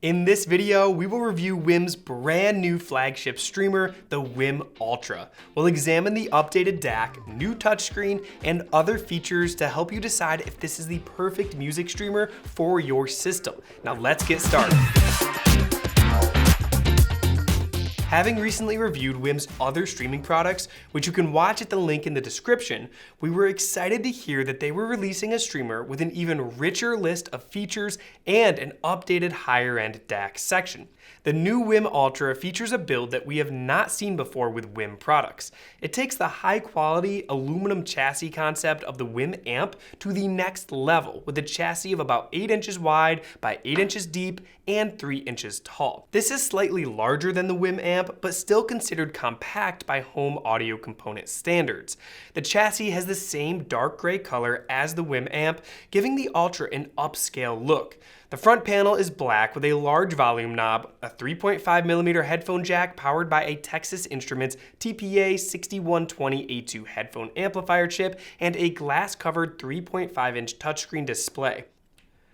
In this video, we will review WiiM's brand new flagship streamer, the WiiM Ultra. We'll examine the updated DAC, new touchscreen, and other features to help you decide if this is the perfect music streamer for your system. Now let's get started. Having recently reviewed WiiM's other streaming products, which you can watch at the link in the description, we were excited to hear that they were releasing a streamer with an even richer list of features and an updated higher-end DAC section. The new WiiM Ultra features a build that we have not seen before with WiiM products. It takes the high-quality aluminum chassis concept of the WiiM amp to the next level with a chassis of about 8 inches wide by 8 inches deep and 3 inches tall. This is slightly larger than the WiiM amp, but still considered compact by home audio component standards. The chassis has the same dark gray color as the WiiM amp, giving the Ultra an upscale look. The front panel is black with a large volume knob, a 3.5mm headphone jack powered by a Texas Instruments TPA6120A2 headphone amplifier chip, and a glass-covered 3.5-inch touchscreen display.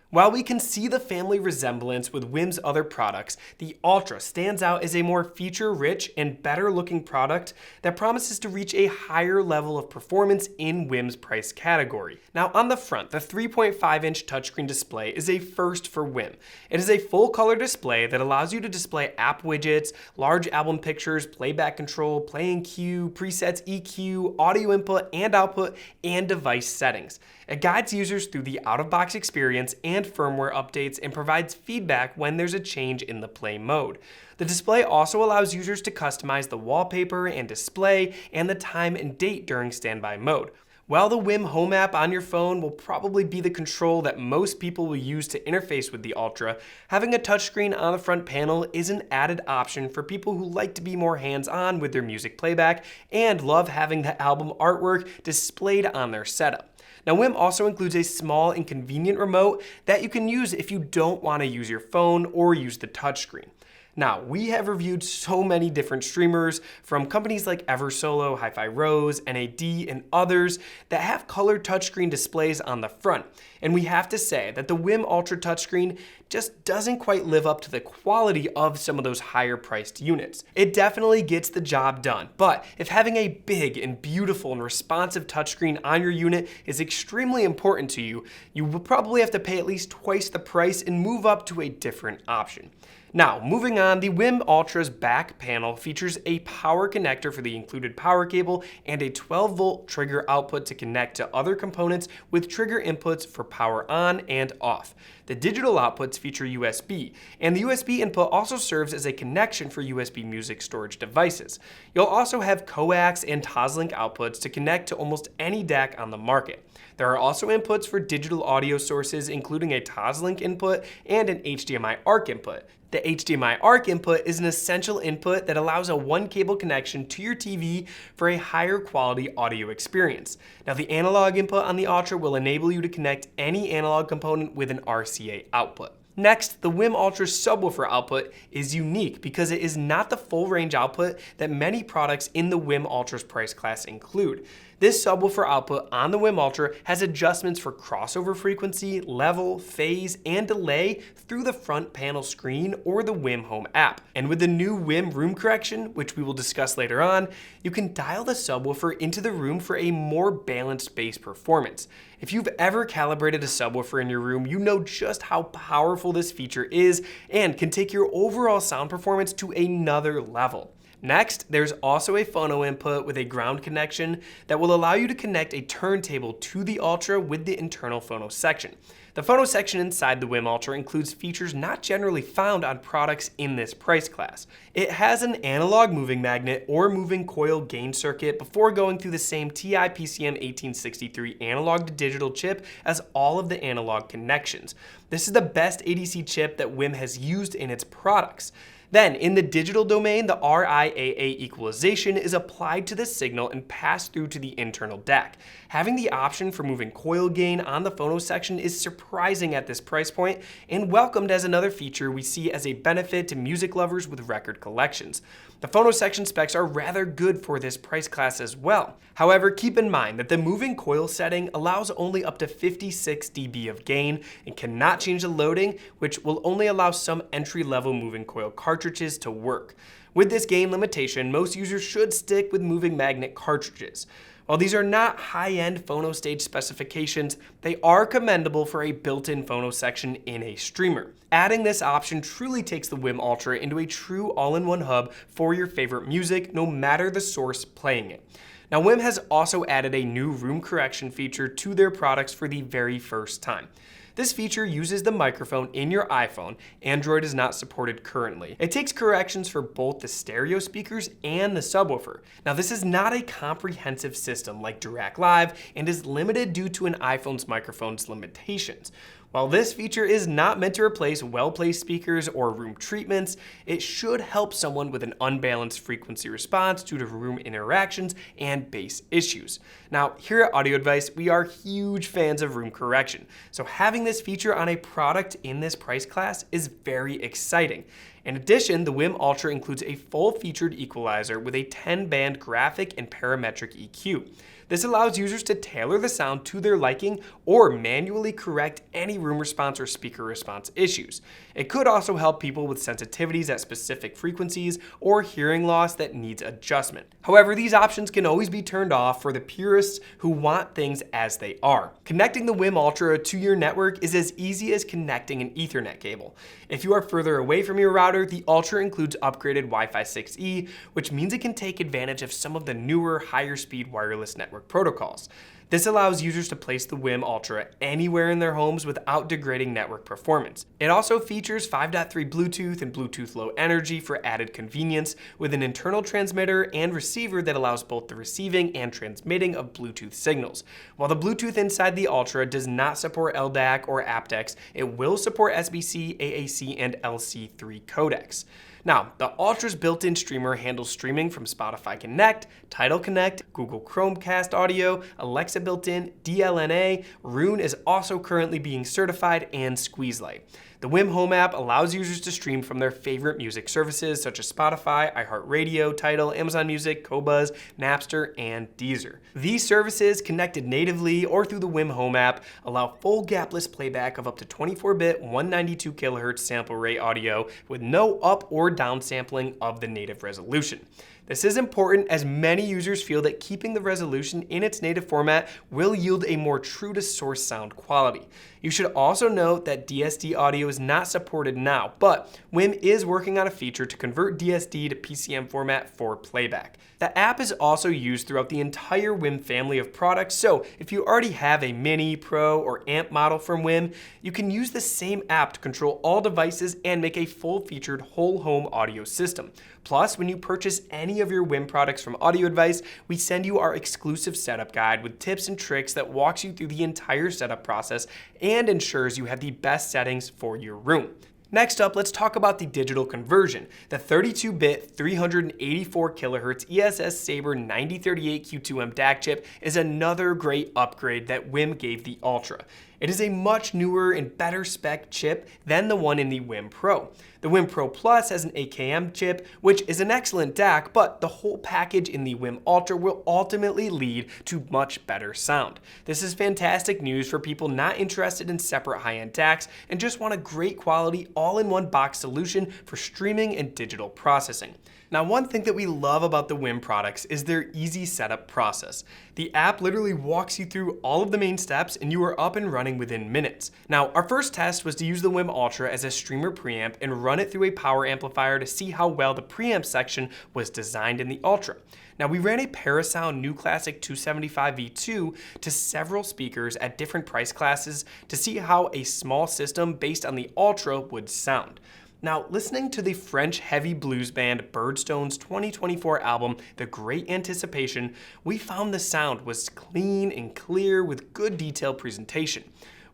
While we can see the family resemblance with WiiM's other products, the Ultra stands out as a more feature-rich and better-looking product that promises to reach a higher level of performance in WiiM's price category. Now on the front, the 3.5-inch touchscreen display is a first for WiiM. It is a full-color display that allows you to display app widgets, large album pictures, playback control, play and cue, presets, EQ, audio input and output, and device settings. It guides users through the out-of-box experience and firmware updates and provides feedback when there's a change in the play mode. The display also allows users to customize the wallpaper and display and the time and date during standby mode. While the WiiM Home App on your phone will probably be the control that most people will use to interface with the Ultra, having a touchscreen on the front panel is an added option for people who like to be more hands-on with their music playback and love having the album artwork displayed on their setup. Now, WiiM also includes a small and convenient remote that you can use if you don't want to use your phone or use the touchscreen. Now, we have reviewed so many different streamers from companies like Eversolo, Hi-Fi Rose, NAD, and others that have colored touchscreen displays on the front. And we have to say that the WiiM Ultra touchscreen just doesn't quite live up to the quality of some of those higher priced units. It definitely gets the job done, but if having a big and beautiful and responsive touchscreen on your unit is extremely important to you, you will probably have to pay at least twice the price and move up to a different option. Now, moving on, the WiiM Ultra's back panel features a power connector for the included power cable and a 12-volt trigger output to connect to other components with trigger inputs for power on and off. The digital outputs feature USB, and the USB input also serves as a connection for USB music storage devices. You'll also have coax and Toslink outputs to connect to almost any DAC on the market. There are also inputs for digital audio sources, including a Toslink input and an HDMI ARC input. The HDMI ARC input is an essential input that allows a one-cable connection to your TV for a higher quality audio experience. Now, the analog input on the Ultra will enable you to connect any analog component with an RCA output. Next, the WiiM Ultra's subwoofer output is unique because it is not the full range output that many products in the WiiM Ultra's price class include. This subwoofer output on the WiiM Ultra has adjustments for crossover frequency, level, phase, and delay through the front panel screen or the WiiM Home App. And with the new WiiM Room Correction, which we will discuss later on, you can dial the subwoofer into the room for a more balanced bass performance. If you've ever calibrated a subwoofer in your room, you know just how powerful this feature is and can take your overall sound performance to another level. Next, there's also a phono input with a ground connection that will allow you to connect a turntable to the Ultra with the internal phono section. The phono section inside the WiiM Ultra includes features not generally found on products in this price class. It has an analog moving magnet or moving coil gain circuit before going through the same TI-PCM 1863 analog to digital chip as all of the analog connections. This is the best ADC chip that WiiM has used in its products. Then, in the digital domain, the RIAA equalization is applied to the signal and passed through to the internal DAC. Having the option for moving coil gain on the phono section is surprising at this price point and welcomed as another feature we see as a benefit to music lovers with record collections. The phono section specs are rather good for this price class as well. However, keep in mind that the moving coil setting allows only up to 56 dB of gain and cannot change the loading, which will only allow some entry-level moving coil cartridges to work. With this gain limitation, most users should stick with moving magnet cartridges. While these are not high-end phono stage specifications, they are commendable for a built-in phono section in a streamer. Adding this option truly takes the WiiM Ultra into a true all-in-one hub for your favorite music, no matter the source playing it. Now, WiiM has also added a new room correction feature to their products for the very first time. This feature uses the microphone in your iPhone. Android is not supported currently. It takes corrections for both the stereo speakers and the subwoofer. Now, this is not a comprehensive system like Dirac Live and is limited due to an iPhone's microphone's limitations. While this feature is not meant to replace well-placed speakers or room treatments, it should help someone with an unbalanced frequency response due to room interactions and bass issues. Now, here at Audio Advice, we are huge fans of room correction, so having this feature on a product in this price class is very exciting. In addition, the WiiM Ultra includes a full-featured equalizer with a 10-band graphic and parametric EQ. This allows users to tailor the sound to their liking or manually correct any room response or speaker response issues. It could also help people with sensitivities at specific frequencies or hearing loss that needs adjustment. However, these options can always be turned off for the purists who want things as they are. Connecting the WiiM Ultra to your network is as easy as connecting an Ethernet cable. If you are further away from your router, the Ultra includes upgraded Wi-Fi 6E, which means it can take advantage of some of the newer, higher speed wireless network protocols. This allows users to place the WiiM Ultra anywhere in their homes without degrading network performance. It also features 5.3 Bluetooth and Bluetooth Low Energy for added convenience, with an internal transmitter and receiver that allows both the receiving and transmitting of Bluetooth signals. While the Bluetooth inside the Ultra does not support LDAC or aptX, it will support SBC, AAC, and LC3 codecs. Now, the Ultra's built-in streamer handles streaming from Spotify Connect, Tidal Connect, Google Chromecast Audio, Alexa built-in, DLNA, Roon is also currently being certified, and Squeezelight. The WiiM Home App allows users to stream from their favorite music services such as Spotify, iHeartRadio, Tidal, Amazon Music, Qobuz, Napster, and Deezer. These services, connected natively or through the WiiM Home App, allow full gapless playback of up to 24-bit 192 kHz sample rate audio with no up or down sampling of the native resolution. This is important as many users feel that keeping the resolution in its native format will yield a more true-to-source sound quality. You should also note that DSD audio is not supported now, but WiiM is working on a feature to convert DSD to PCM format for playback. The app is also used throughout the entire WiiM family of products, so if you already have a Mini, Pro, or Amp model from WiiM, you can use the same app to control all devices and make a full-featured whole-home audio system. Plus, when you purchase any of your WiiM products from Audio Advice, we send you our exclusive setup guide with tips and tricks that walks you through the entire setup process and ensures you have the best settings for your room. Next up, let's talk about the digital conversion. The 32-bit 384 kHz ESS Sabre 9038 Q2M DAC chip is another great upgrade that WiiM gave the Ultra. It is a much newer and better spec chip than the one in the WiiM Pro. The WiiM Pro Plus has an AKM chip, which is an excellent DAC, but the whole package in the WiiM Ultra will ultimately lead to much better sound. This is fantastic news for people not interested in separate high-end DACs and just want a great quality all-in-one box solution for streaming and digital processing. Now, one thing that we love about the WiiM products is their easy setup process. The app literally walks you through all of the main steps and you are up and running within minutes. Now, our first test was to use the WiiM Ultra as a streamer preamp and run it through a power amplifier to see how well the preamp section was designed in the Ultra. Now, we ran a Parasound New Classic 275 V2 to several speakers at different price classes to see how a small system based on the Ultra would sound. Now, listening to the French heavy blues band Birdstone's 2024 album, The Great Anticipation, we found the sound was clean and clear with good detailed presentation.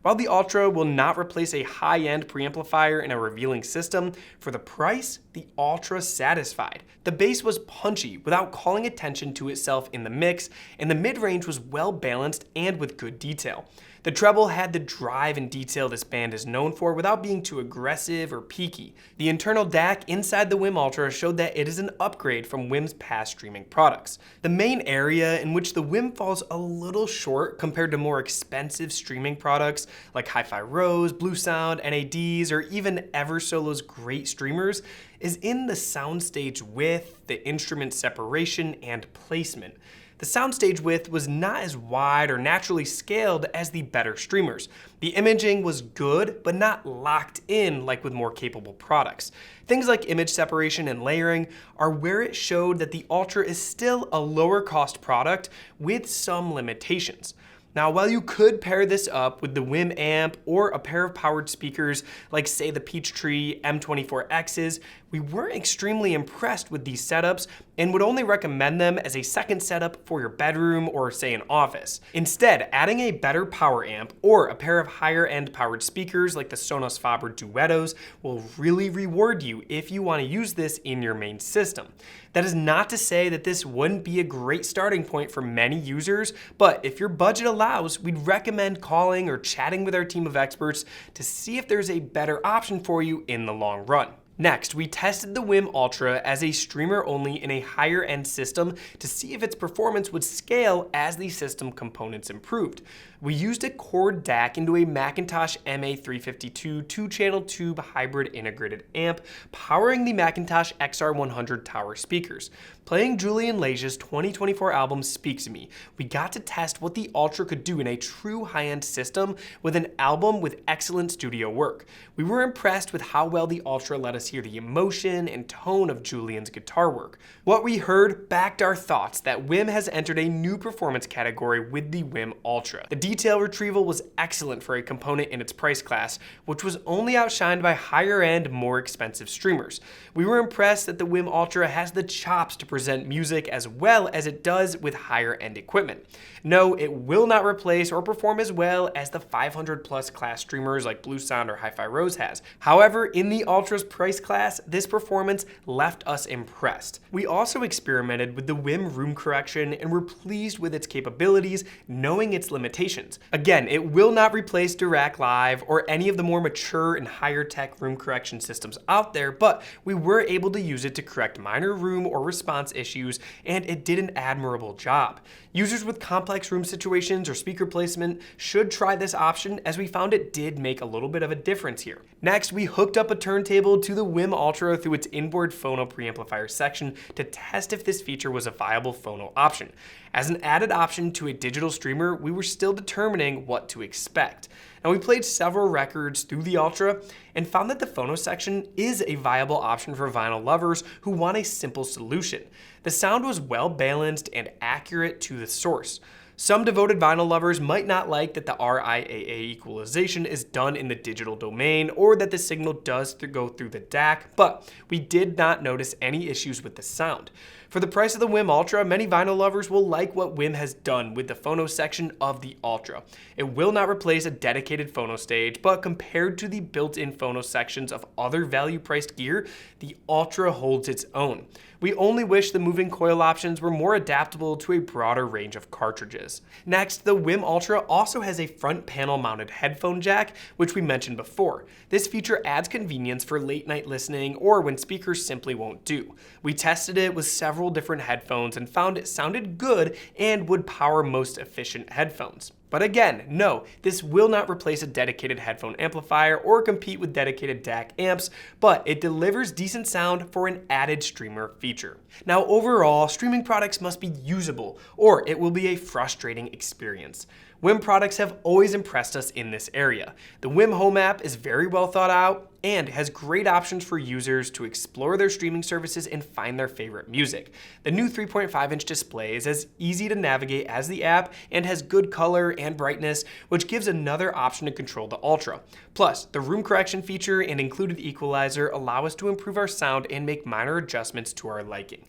While the Ultra will not replace a high-end preamplifier in a revealing system, for the price, the Ultra satisfied. The bass was punchy without calling attention to itself in the mix, and the mid-range was well balanced and with good detail. The treble had the drive and detail this band is known for without being too aggressive or peaky. The internal DAC inside the WiiM Ultra showed that it is an upgrade from WiiM's past streaming products. The main area in which the WiiM falls a little short compared to more expensive streaming products like Hi-Fi Rose, Bluesound, NADs, or even Eversolo's great streamers is in the soundstage width, the instrument separation, and placement. The soundstage width was not as wide or naturally scaled as the better streamers. The imaging was good, but not locked in like with more capable products. Things like image separation and layering are where it showed that the Ultra is still a lower cost product with some limitations. Now, while you could pair this up with the WiiM amp or a pair of powered speakers like say the Peachtree M24X's, we weren't extremely impressed with these setups and would only recommend them as a second setup for your bedroom or say an office. Instead, adding a better power amp or a pair of higher end powered speakers like the Sonos Faber Duettos will really reward you if you want to use this in your main system. That is not to say that this wouldn't be a great starting point for many users, but if your budget allows, we'd recommend calling or chatting with our team of experts to see if there's a better option for you in the long run. Next, we tested the WiiM Ultra as a streamer only in a higher end system to see if its performance would scale as the system components improved. We used a cord DAC into a Macintosh MA352 2-channel tube hybrid integrated amp, powering the Macintosh XR100 tower speakers. Playing Julian Lege's 2024 album Speak to Me, we got to test what the Ultra could do in a true high-end system with an album with excellent studio work. We were impressed with how well the Ultra let us hear the emotion and tone of Julian's guitar work. What we heard backed our thoughts that WiiM has entered a new performance category with the WiiM Ultra. The detail retrieval was excellent for a component in its price class, which was only outshined by higher-end, more expensive streamers. We were impressed that the WiiM Ultra has the chops to present music as well as it does with higher-end equipment. No, it will not replace or perform as well as the 500+ class streamers like Bluesound or Hi-Fi Rose has. However, in the Ultra's price class, this performance left us impressed. We also experimented with the WiiM room correction and were pleased with its capabilities, knowing its limitations. Again, it will not replace Dirac Live or any of the more mature and higher tech room correction systems out there, but we were able to use it to correct minor room or response issues, and it did an admirable job. Users with complex room situations or speaker placement should try this option, as we found it did make a little bit of a difference here. Next, we hooked up a turntable to the WiiM Ultra through its inboard phono preamplifier section to test if this feature was a viable phono option. As an added option to a digital streamer, we were still determining what to expect. Now, we played several records through the Ultra and found that the phono section is a viable option for vinyl lovers who want a simple solution. The sound was well balanced and accurate to the source. Some devoted vinyl lovers might not like that the RIAA equalization is done in the digital domain or that the signal does go through the DAC, but we did not notice any issues with the sound. For the price of the WiiM Ultra, many vinyl lovers will like what WiiM has done with the phono section of the Ultra. It will not replace a dedicated phono stage, but compared to the built-in phono sections of other value-priced gear, the Ultra holds its own. We only wish the moving coil options were more adaptable to a broader range of cartridges. Next, the WiiM Ultra also has a front panel mounted headphone jack, which we mentioned before. This feature adds convenience for late night listening or when speakers simply won't do. We tested it with several different headphones and found it sounded good and would power most efficient headphones. But again, no, this will not replace a dedicated headphone amplifier or compete with dedicated DAC amps, but it delivers decent sound for an added streamer feature. Now overall, streaming products must be usable, or it will be a frustrating experience. WiiM products have always impressed us in this area. The WiiM Home App is very well thought out and has great options for users to explore their streaming services and find their favorite music. The new 3.5-inch display is as easy to navigate as the app and has good color and brightness, which gives another option to control the Ultra. Plus, the room correction feature and included equalizer allow us to improve our sound and make minor adjustments to our liking.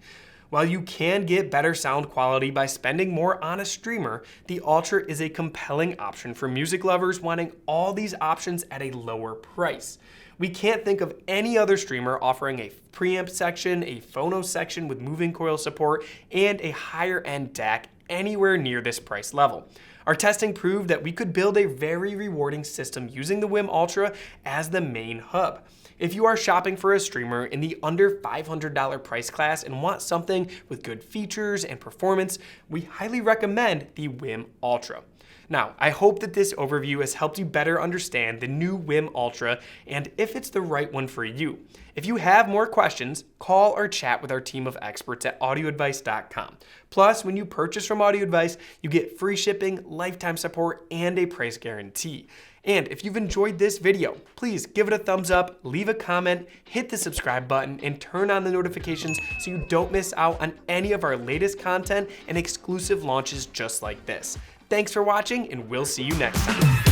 While you can get better sound quality by spending more on a streamer, the Ultra is a compelling option for music lovers wanting all these options at a lower price. We can't think of any other streamer offering a preamp section, a phono section with moving coil support, and a higher end DAC anywhere near this price level. Our testing proved that we could build a very rewarding system using the WiiM Ultra as the main hub. If you are shopping for a streamer in the under $500 price class and want something with good features and performance, we highly recommend the WiiM Ultra. Now, I hope that this overview has helped you better understand the new WiiM Ultra and if it's the right one for you. If you have more questions, call or chat with our team of experts at audioadvice.com. Plus, when you purchase from Audio Advice, you get free shipping, lifetime support, and a price guarantee. And if you've enjoyed this video, please give it a thumbs up, leave a comment, hit the subscribe button, and turn on the notifications so you don't miss out on any of our latest content and exclusive launches just like this. Thanks for watching, and we'll see you next time.